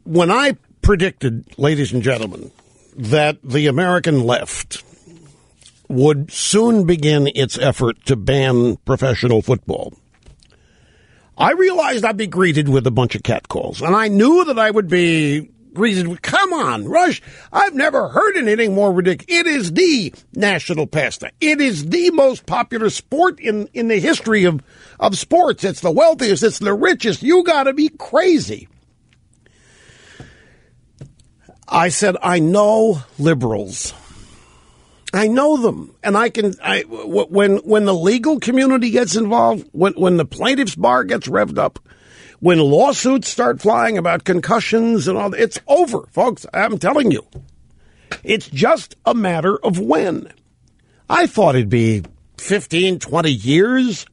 when I predicted, ladies and gentlemen, that the American left would soon begin its effort to ban professional football, I realized I'd be greeted with a bunch of catcalls. And I knew that I would be greeted with, come on, Rush, I've never heard anything more ridiculous. It is the national pastime. It is the most popular sport in the history of sports. It's the wealthiest. It's the richest. You got to be crazy. I said, I know liberals. I know them, and when the legal community gets involved, when the plaintiff's bar gets revved up, when lawsuits start flying about concussions and all, it's over, folks. I'm telling you, it's just a matter of when. I thought it'd be 15, 20 years,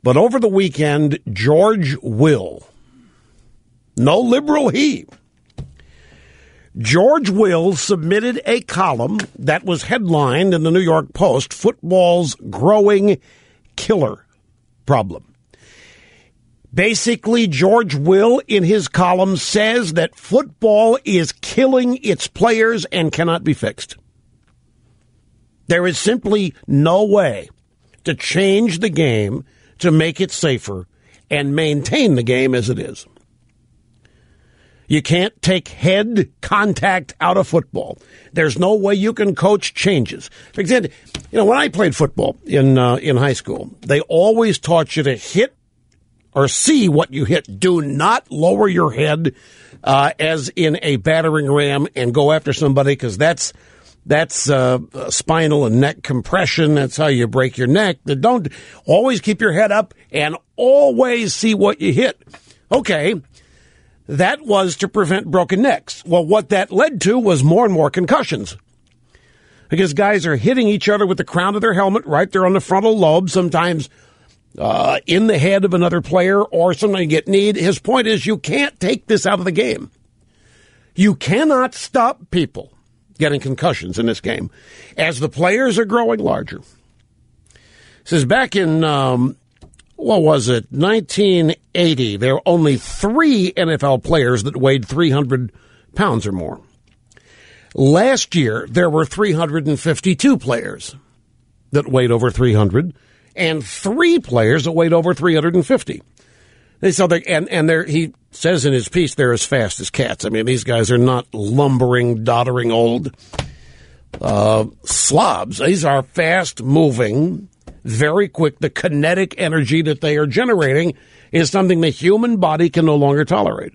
but over the weekend, George Will, no liberal he. George Will submitted a column that was headlined in the New York Post, Football's Growing Killer Problem. Basically, George Will, in his column, says that football is killing its players and cannot be fixed. There is simply no way to change the game to make it safer and maintain the game as it is. You can't take head contact out of football. There's no way you can coach changes. For example, when I played football in high school, they always taught you to hit or see what you hit. Do not lower your head as in a battering ram and go after somebody, because that's spinal and neck compression. That's how you break your neck. Don't always keep your head up and always see what you hit. Okay. That was to prevent broken necks. Well, what that led to was more and more concussions, because guys are hitting each other with the crown of their helmet right there on the frontal lobe, sometimes in the head of another player, or sometimes you get kneed. His point is, you can't take this out of the game. You cannot stop people getting concussions in this game as the players are growing larger. It says back in 1980, there were only 3 NFL players that weighed 300 pounds or more. Last year, there were 352 players that weighed over 300 and 3 players that weighed over 350. He says in his piece, they're as fast as cats. I mean, these guys are not lumbering, doddering old slobs. These are fast-moving, very quick. The kinetic energy that they are generating is something the human body can no longer tolerate.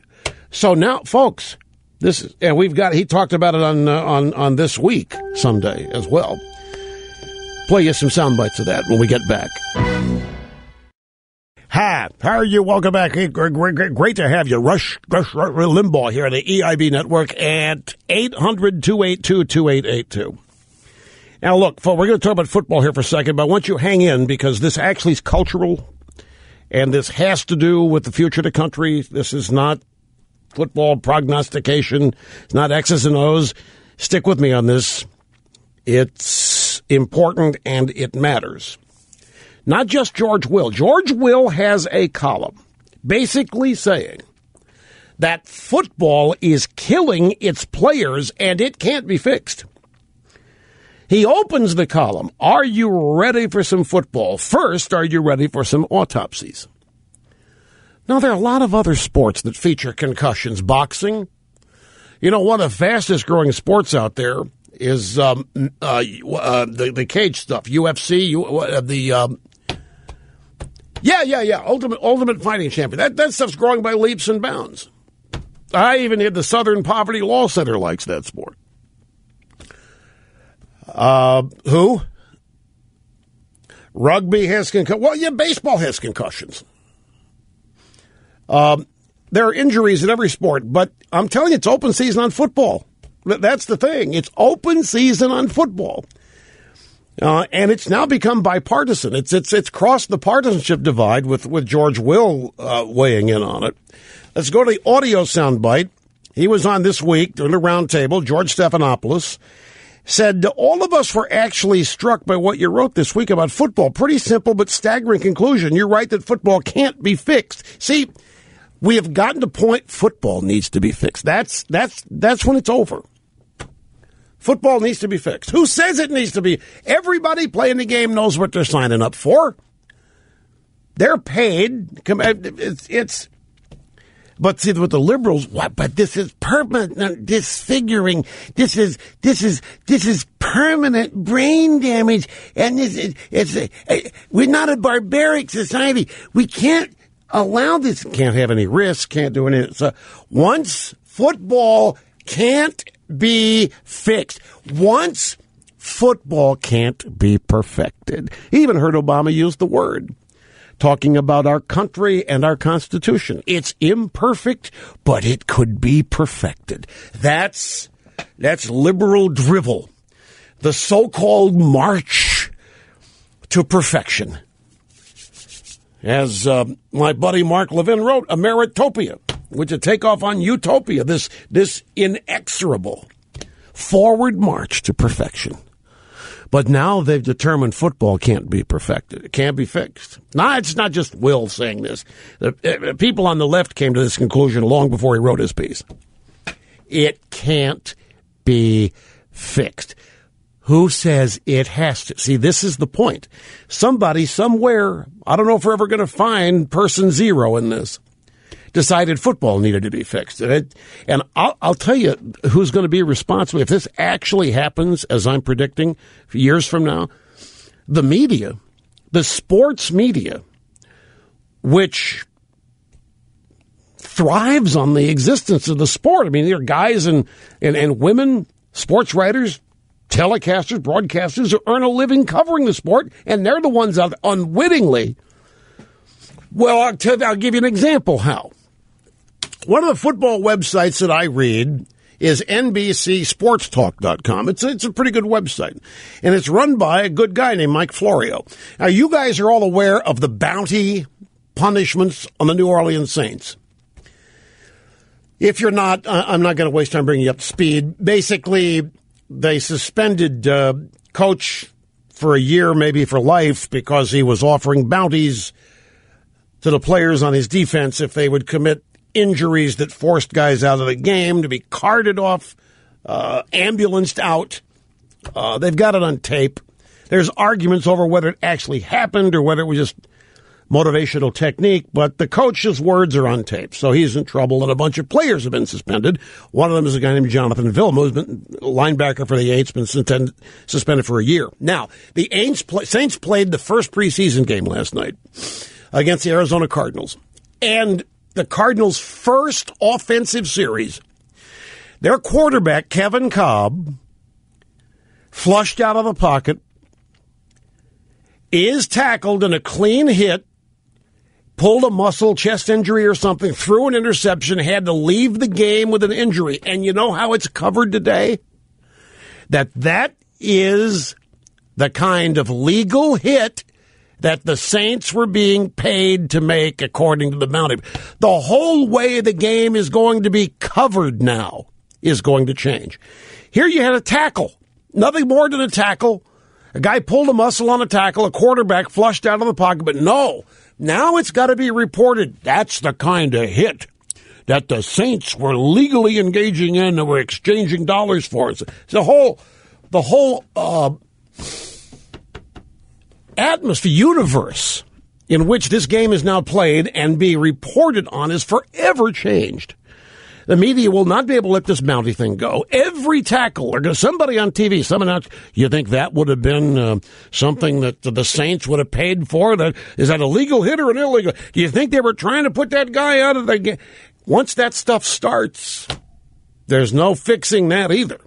So now, folks, he talked about it on This Week someday as well. Play you some sound bites of that when we get back. Hi, how are you? Welcome back. Great to have you. Rush Limbaugh here on the EIB network at 800-282-2882. Now, look, folks, we're going to talk about football here for a second, but I want you to hang in, because this actually is cultural, and this has to do with the future of the country. This is not football prognostication. It's not X's and O's. Stick with me on this. It's important, and it matters. Not just George Will. George Will has a column basically saying that football is killing its players, and it can't be fixed. He opens the column, are you ready for some football? First, are you ready for some autopsies? Now, there are a lot of other sports that feature concussions. Boxing. One of the fastest growing sports out there is the cage stuff. UFC, Ultimate Fighting Champion. That stuff's growing by leaps and bounds. I even hear the Southern Poverty Law Center likes that sport. Who? Rugby has concussions. Well, yeah, baseball has concussions. There are injuries in every sport, but I'm telling you, it's open season on football. That's the thing. It's open season on football. And it's now become bipartisan. It's crossed the partisanship divide with George Will weighing in on it. Let's go to the audio soundbite. He was on This Week during the roundtable. George Stephanopoulos said, all of us were actually struck by what you wrote this week about football. Pretty simple but staggering conclusion. You're right that football can't be fixed. See, We have gotten to the point football needs to be fixed. That's when it's over. Football needs to be fixed. Who says it needs to be? Everybody playing the game knows what they're signing up for. They're paid. But see, with the liberals, what? But this is permanent disfiguring. This is permanent brain damage, and we're not a barbaric society. We can't allow this. Can't have any risk. Can't do anything. So once football can't be fixed, once football can't be perfected. He even heard Obama use the word, talking about our country and our Constitution. It's imperfect, but it could be perfected. That's liberal drivel. The so-called march to perfection. As my buddy Mark Levin wrote, a meritopia, which is a takeoff on utopia, this inexorable forward march to perfection. But now they've determined football can't be perfected. It can't be fixed. Now, it's not just Will saying this. The people on the left came to this conclusion long before he wrote his piece. It can't be fixed. Who says it has to? See, this is the point. Somebody somewhere, I don't know if we're ever going to find person zero in this, decided football needed to be fixed. And I'll tell you who's going to be responsible. If this actually happens, as I'm predicting, years from now, the media, the sports media, which thrives on the existence of the sport. I mean, there are guys and women, sports writers, telecasters, broadcasters who earn a living covering the sport, and they're the ones that unwittingly. Well, I'll give you an example how. One of the football websites that I read is NBCSportsTalk.com. It's a pretty good website, and it's run by a good guy named Mike Florio. Now, you guys are all aware of the bounty punishments on the New Orleans Saints. If you're not, I'm not going to waste time bringing you up to speed. Basically, they suspended coach for a year, maybe for life, because he was offering bounties to the players on his defense if they would commit injuries that forced guys out of the game, to be carted off, ambulanced out. They've got it on tape. There's arguments over whether it actually happened or whether it was just motivational technique, but the coach's words are on tape, so he's in trouble, and a bunch of players have been suspended. One of them is a guy named Jonathan Vilma, who's been linebacker for the Saints, been suspended for a year. Now, the Saints played the first preseason game last night against the Arizona Cardinals, and the Cardinals' first offensive series, their quarterback, Kevin Kolb, flushed out of the pocket, is tackled in a clean hit, pulled a muscle, chest injury or something, threw an interception, had to leave the game with an injury. And you know how it's covered today? That is the kind of legal hit that the Saints were being paid to make, according to the bounty. The whole way the game is going to be covered now is going to change. Here you had a tackle, nothing more than a tackle. A guy pulled a muscle on a tackle, a quarterback flushed out of the pocket, but no, now it's got to be reported. That's the kind of hit that the Saints were legally engaging in and were exchanging dollars for. It's the whole atmosphere, universe in which this game is now played and be reported on is forever changed. The media will not be able to let this bounty thing go. Every tackle, or somebody on TV, someone else, you think that would have been something that the Saints would have paid for? Is that a legal hit or an illegal? Do you think they were trying to put that guy out of the game? Once that stuff starts, there's no fixing that either.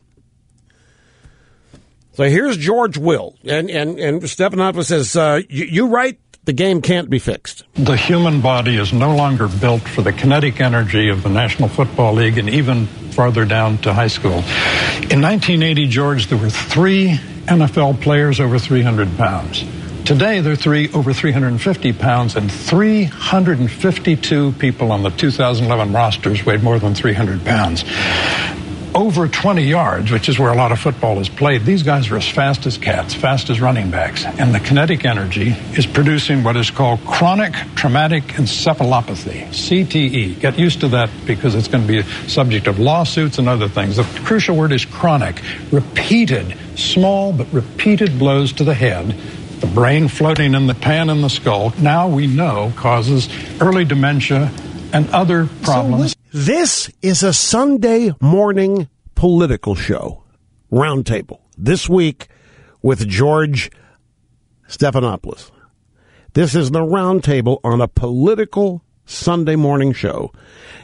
So here's George Will, and Stephanopoulos says, you write, the game can't be fixed. The human body is no longer built for the kinetic energy of the National Football League and even farther down to high school. In 1980, George, there were 3 NFL players over 300 pounds. Today, there are 3 over 350 pounds, and 352 people on the 2011 rosters weighed more than 300 pounds. over 20 yards, which is where a lot of football is played, these guys are as fast as cats, fast as running backs. And the kinetic energy is producing what is called chronic traumatic encephalopathy, CTE. Get used to that because it's going to be a subject of lawsuits and other things. The crucial word is chronic. Repeated, small but repeated blows to the head, the brain floating in the pan in the skull, now we know causes early dementia and other problems. This is a Sunday morning political show, Roundtable, this week with George Stephanopoulos. This is the Roundtable on a political Sunday morning show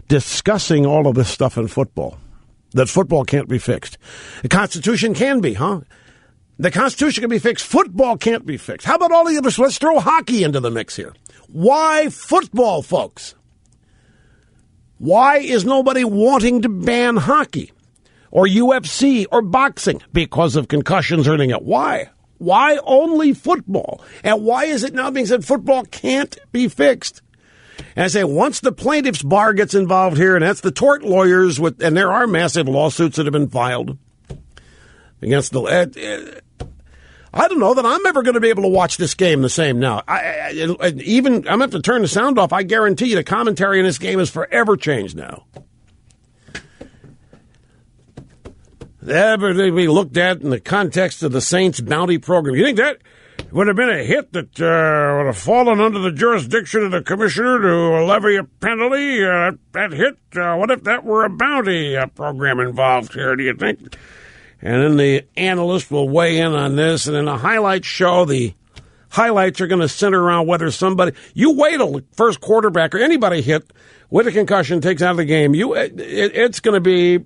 discussing all of this stuff in football, that football can't be fixed. The Constitution can be, huh? The Constitution can be fixed. Football can't be fixed. How about all of you? Let's throw hockey into the mix here. Why football, folks? Why is nobody wanting to ban hockey or UFC or boxing? Because of concussions or anything else. Why? Why only football? And why is it now being said football can't be fixed? And I say once the plaintiff's bar gets involved here, and that's the tort lawyers, and there are massive lawsuits that have been filed against the... I don't know that I'm ever going to be able to watch this game the same now. I'm going to have to turn the sound off. I guarantee you the commentary in this game is forever changed now. Everything we looked at in the context of the Saints bounty program. You think that would have been a hit that would have fallen under the jurisdiction of the commissioner to levy a penalty? That hit? What if that were a bounty program involved here, do you think? And then the analyst will weigh in on this. And in the highlights show, the highlights are going to center around whether somebody... You wait till the first quarterback or anybody hit with a concussion takes out of the game. It's going to be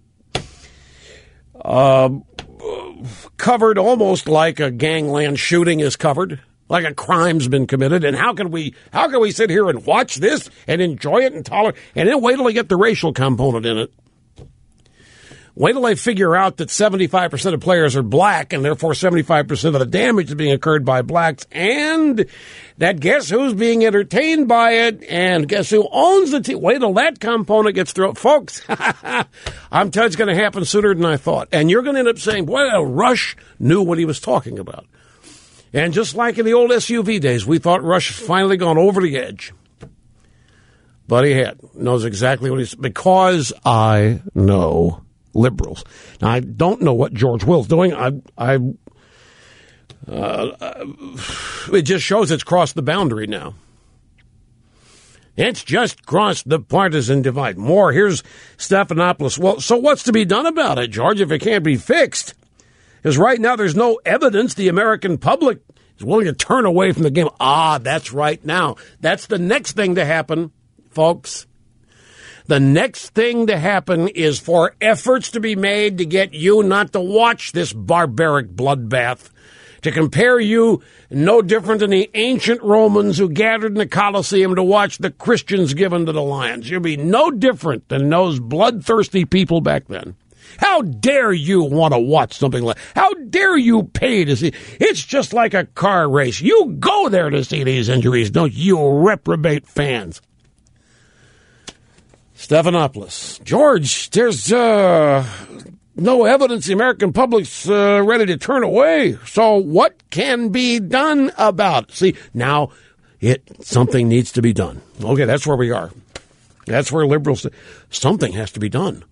covered almost like a gangland shooting is covered, like a crime's been committed. And how can we sit here and watch this and enjoy it and tolerate, and then wait till they get the racial component in it? Wait till they figure out that 75% of players are black, and therefore 75% of the damage is being incurred by blacks, and that guess who's being entertained by it, and guess who owns the team. Wait till that component gets thrown. Folks, I'm telling you it's going to happen sooner than I thought. And you're going to end up saying, well, Rush knew what he was talking about. And just like in the old SUV days, we thought Rush had finally gone over the edge. But he knows exactly what he's... Because I know... liberals. Now, I don't know what George Will's doing. It just shows it's crossed the boundary now. It's just crossed the partisan divide. More, here's Stephanopoulos. Well, so what's to be done about it, George, if it can't be fixed? Because right now there's no evidence the American public is willing to turn away from the game. That's right now. That's the next thing to happen, folks. The next thing to happen is for efforts to be made to get you not to watch this barbaric bloodbath, to compare you no different than the ancient Romans who gathered in the Colosseum to watch the Christians given to the lions. You'll be no different than those bloodthirsty people back then. How dare you want to watch something like... How dare you pay to see... It's just like a car race. You go there to see these injuries, don't you reprobate fans? Stephanopoulos. George, there's no evidence the American public's ready to turn away. So what can be done about it? See, now something needs to be done. Okay, that's where we are. That's where liberals... Something has to be done.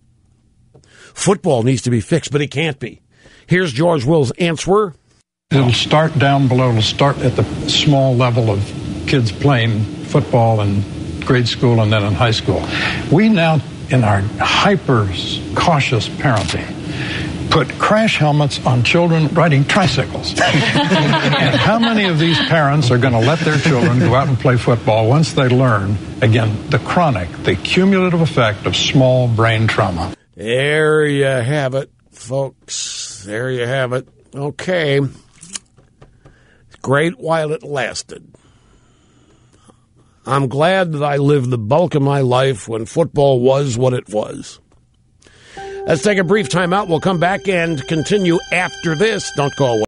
Football needs to be fixed, but it can't be. Here's George Will's answer. It'll start down below. It'll start at the small level of kids playing football and grade school and then in high school. We now, in our hyper-cautious parenting, put crash helmets on children riding tricycles. And how many of these parents are going to let their children go out and play football once they learn, again, the cumulative effect of small brain trauma? There you have it, folks. There you have it. Okay. Great while it lasted. I'm glad that I lived the bulk of my life when football was what it was. Let's take a brief time out. We'll come back and continue after this. Don't go away.